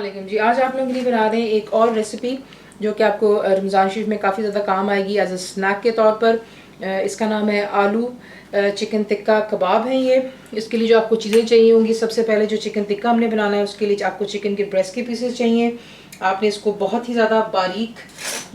अस्सलाम जी। आज आप लोगों के लिए बना रहे हैं एक और रेसिपी जो कि आपको रमज़ान शरीफ में काफ़ी ज़्यादा काम आएगी एज अ स्नैक के तौर पर। इसका नाम है आलू चिकन टिक्का कबाब है ये। इसके लिए जो आपको चीज़ें चाहिए होंगी, सबसे पहले जो चिकन टिक्का हमने बनाना है उसके लिए आपको चिकन के ब्रेस्ट के पीसेस चाहिए। आपने इसको बहुत ही ज़्यादा बारीक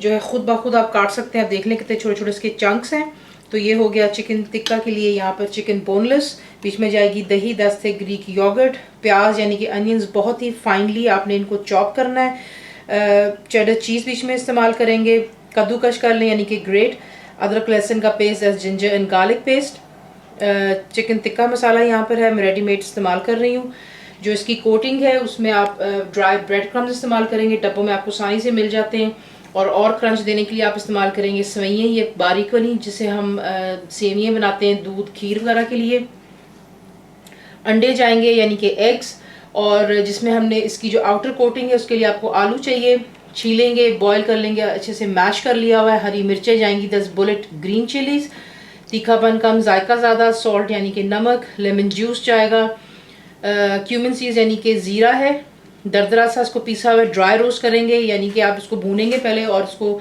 जो है खुद ब खुद आप काट सकते हैं। आप देख लें कितने छोटे छोटे इसके चंक्स हैं। तो ये हो गया चिकन टिक्का के लिए। यहाँ पर चिकन बोनलेस, बीच में जाएगी दही, 10 से ग्रीक योगर्ट, प्याज यानी कि अनियंस बहुत ही फाइनली आपने इनको चॉप करना है। चेडर चीज़ बीच में इस्तेमाल करेंगे। कद्दूकश कर लें यानी कि ग्रेट। अदरक लहसुन का paste, ginger and garlic paste. Chicken tikka masala यहाँ पर है, मैं रेडीमेड इस्तेमाल कर रही हूँ। जो इसकी कोटिंग है उसमें आप ड्राई ब्रेड क्रम्स इस्तेमाल करेंगे, डब्बों में आपको आसानी से मिल जाते हैं। और क्रंच देने के लिए आप इस्तेमाल करेंगे सवैयाँ, ये बारीक वाली जिसे हम सेवियाँ बनाते हैं दूध खीर वगैरह के लिए। अंडे जाएंगे यानी कि एग्स, और जिसमें हमने इसकी जो आउटर कोटिंग है उसके लिए आपको आलू चाहिए। छीलेंगे, बॉईल कर लेंगे, अच्छे से मैश कर लिया हुआ है। हरी मिर्चें जाएंगी 10 बुलेट ग्रीन चिलीज, तीखापन कम, जायका ज़्यादा, सॉल्ट यानी कि नमक, लेमन जूस जाएगा, क्यूमिन सीड्स यानी कि ज़ीरा है, दरदरा सा इसको पीसा हुआ ड्राई रोस्ट करेंगे यानी कि आप इसको भूनेंगे पहले और इसको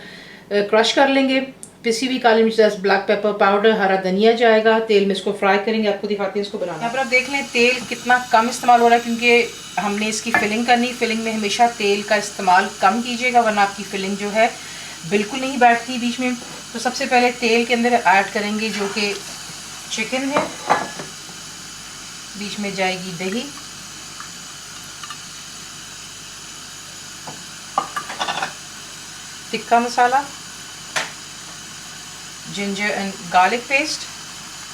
क्रश कर लेंगे। पिसी हुई काली मिर्च, 10 ब्लैक पेपर पाउडर, हरा धनिया जाएगा। तेल में इसको फ्राई करेंगे, आपको दिखाते हैं इसको बनाना। यहाँ पर आप देख लें तेल कितना कम इस्तेमाल हो रहा है क्योंकि हमने इसकी फिलिंग करनी। फिलिंग में हमेशा तेल का इस्तेमाल कम कीजिएगा वरना आपकी फिलिंग जो है बिल्कुल नहीं बैठती बीच में। तो सबसे पहले तेल के अंदर ऐड करेंगे जो कि चिकन है, बीच में जाएगी दही, tikka masala, ginger and garlic paste.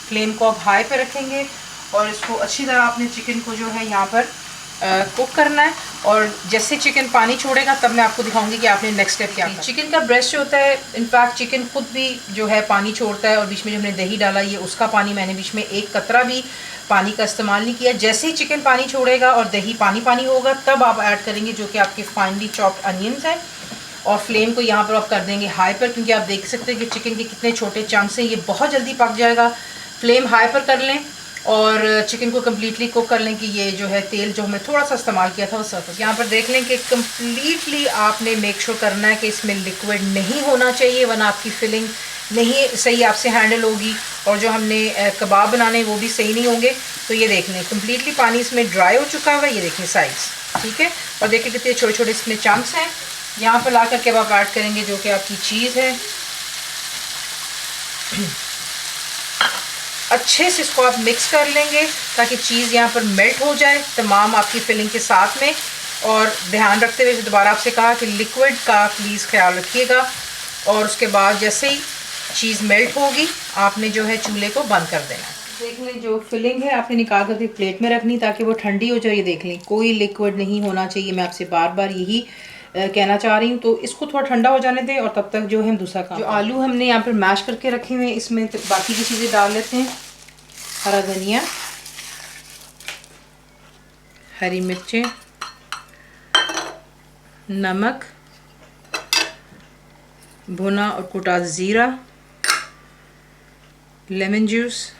Flame को आप हाई पे रखेंगे और इसको अच्छी तरह आपने चिकन को जो है यहाँ पर कुक करना है। और जैसे चिकन पानी छोड़ेगा तब मैं आपको दिखाऊंगी कि आपने नेक्स्ट स्टेप क्या करना है। चिकन का ब्रेस्ट जो होता है, इनफैक्ट चिकन खुद भी जो है पानी छोड़ता है, और बीच में जो हमने दही डाला ये उसका पानी, मैंने बीच में एक कतरा भी पानी का इस्तेमाल नहीं किया। जैसे ही चिकन पानी छोड़ेगा और दही पानी पानी होगा तब आप ऐड करेंगे जो कि आपके फाइनली चॉप्ड अनियंस हैं। और फ्लेम को यहाँ पर आप कर देंगे हाई पर क्योंकि आप देख सकते हैं कि चिकन के कितने छोटे चंक्स हैं, ये बहुत जल्दी पक जाएगा। फ्लेम हाई पर कर लें और चिकन को कम्प्लीटली कुक कर लें कि ये जो है तेल जो हमने थोड़ा सा इस्तेमाल किया था वो सरफेस। यहाँ पर देख लें कि कम्प्लीटली आपने मेक श्योर करना है कि इसमें लिक्विड नहीं होना चाहिए वरना आपकी फिलिंग नहीं सही आपसे हैंडल होगी और जो हमने कबाब बनाने वो भी सही नहीं होंगे। तो ये देख लें कम्प्लीटली पानी इसमें ड्राई हो चुका हुआ है, ये देखें साइड्स, ठीक है। और देखिए कितने छोटे छोटे इसमें चंक्स हैं। यहाँ पर ला करके अब आप ऐड करेंगे जो कि आपकी चीज़ है। अच्छे से इसको आप मिक्स कर लेंगे ताकि चीज़ यहाँ पर मेल्ट हो जाए तमाम आपकी फिलिंग के साथ में। और ध्यान रखते हुए दोबारा आपसे कहा कि लिक्विड का प्लीज़ ख्याल रखिएगा। और उसके बाद जैसे ही चीज़ मेल्ट होगी आपने जो है चूल्हे को बंद कर देना। देख लें जो फिलिंग है आपने निकाल करके प्लेट में रखनी ताकि वो ठंडी हो जाए। देख लें कोई लिक्विड नहीं होना चाहिए, मैं आपसे बार बार यही कहना चाह रही हूँ। तो इसको थोड़ा ठंडा हो जाने दें और तब तक जो है दूसरा काम, जो आलू हमने यहाँ पर मैश करके रखे हुए हैं इसमें तो बाकी की चीज़ें डाल लेते हैं। हरा धनिया, हरी मिर्चें, नमक, भुना और कुटा ज़ीरा, लेमन जूस,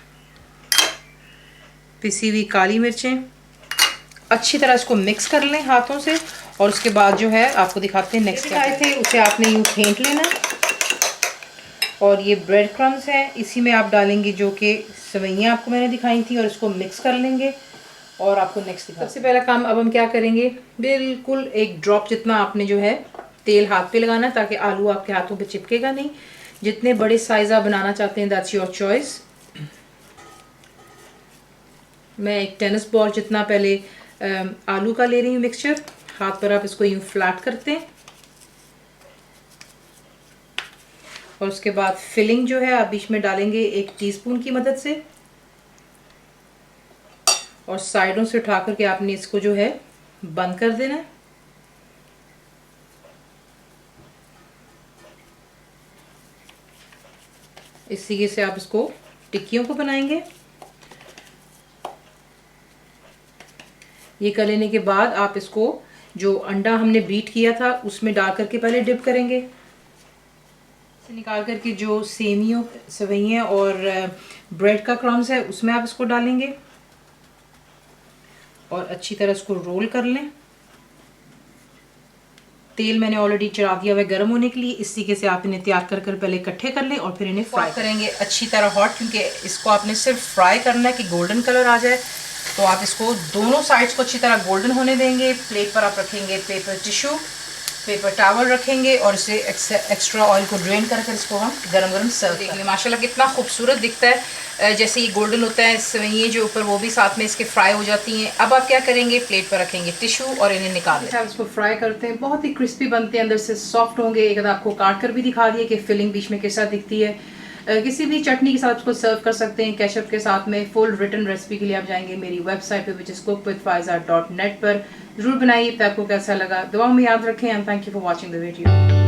पिसी हुई काली मिर्चें। अच्छी तरह इसको मिक्स कर लें हाथों से और उसके बाद जो है आपको दिखाते हैं नेक्स्ट आए थे उसे आपने यूँ फेंट लेना। और ये ब्रेड क्रम्स है, इसी में आप डालेंगे जो कि सवैयाँ आपको मैंने दिखाई थी और इसको मिक्स कर लेंगे और आपको नेक्स्ट दिखा। सबसे पहला काम अब हम क्या करेंगे, बिल्कुल एक ड्रॉप जितना आपने जो है तेल हाथ पे लगाना है ताकि आलू आपके हाथों पे चिपकेगा नहीं। जितने बड़े साइज़ आप बनाना चाहते हैं दैट्स योर चॉइस। मैं एक टेनिस बॉल जितना पहले आलू का ले रही हूँ मिक्सचर। हाथ पर आप इसको यूँ फ्लैट करते हैं और उसके बाद फिलिंग जो है आप बीच में डालेंगे 1 टीस्पून की मदद से और साइडों से उठा करके आपने इसको जो है बंद कर देना है। इस तरीके से आप इसको टिक्कियों को बनाएंगे। ये कर लेने के बाद आप इसको जो अंडा हमने बीट किया था उसमें डाल करके पहले डिप करेंगे। इसे निकाल करके जो सेमियों सवैयाँ और ब्रेड का क्रम्स है उसमें आप इसको डालेंगे और अच्छी तरह इसको रोल कर लें। तेल मैंने ऑलरेडी चढ़ा दिया हुआ है गर्म होने के लिए। इस तरीके से आप इन्हें तैयार कर कर पहले इकट्ठे कर लें और फिर इन्हें फ्राई करेंगे अच्छी तरह हॉट, क्योंकि इसको आपने सिर्फ फ्राई करना है कि गोल्डन कलर आ जाए। तो आप इसको दोनों साइड्स को अच्छी तरह गोल्डन होने देंगे। प्लेट पर आप रखेंगे पेपर टिश्यू, पेपर टावल रखेंगे और इसे एक्स्ट्रा ऑयल को ड्रेन कर कर इसको हम गरम गरम सर्व करेंगे। माशाल्लाह कितना खूबसूरत दिखता है। जैसे ये गोल्डन होता है सेवइयाँ जो ऊपर वो भी साथ में इसके फ्राई हो जाती हैं। अब आप क्या करेंगे, प्लेट पर रखेंगे टिश्यू और इन्हें निकाल लें। इसको फ्राई करते हैं, बहुत ही क्रिस्पी बनते हैं, अंदर से सॉफ्ट होंगे। एक आपको काट कर भी दिखा दिए कि फिलिंग बीच में कैसा दिखती है। किसी भी चटनी के साथ इसको सर्व कर सकते हैं, केचप के साथ में। फुल रिटन रेसिपी के लिए आप जाएंगे मेरी वेबसाइट पे विच इज़ cookWithFaiza.net पर। ज़रूर बनाइए। आपको कैसा लगा दुआ में याद रखें। And thank you for watching the video.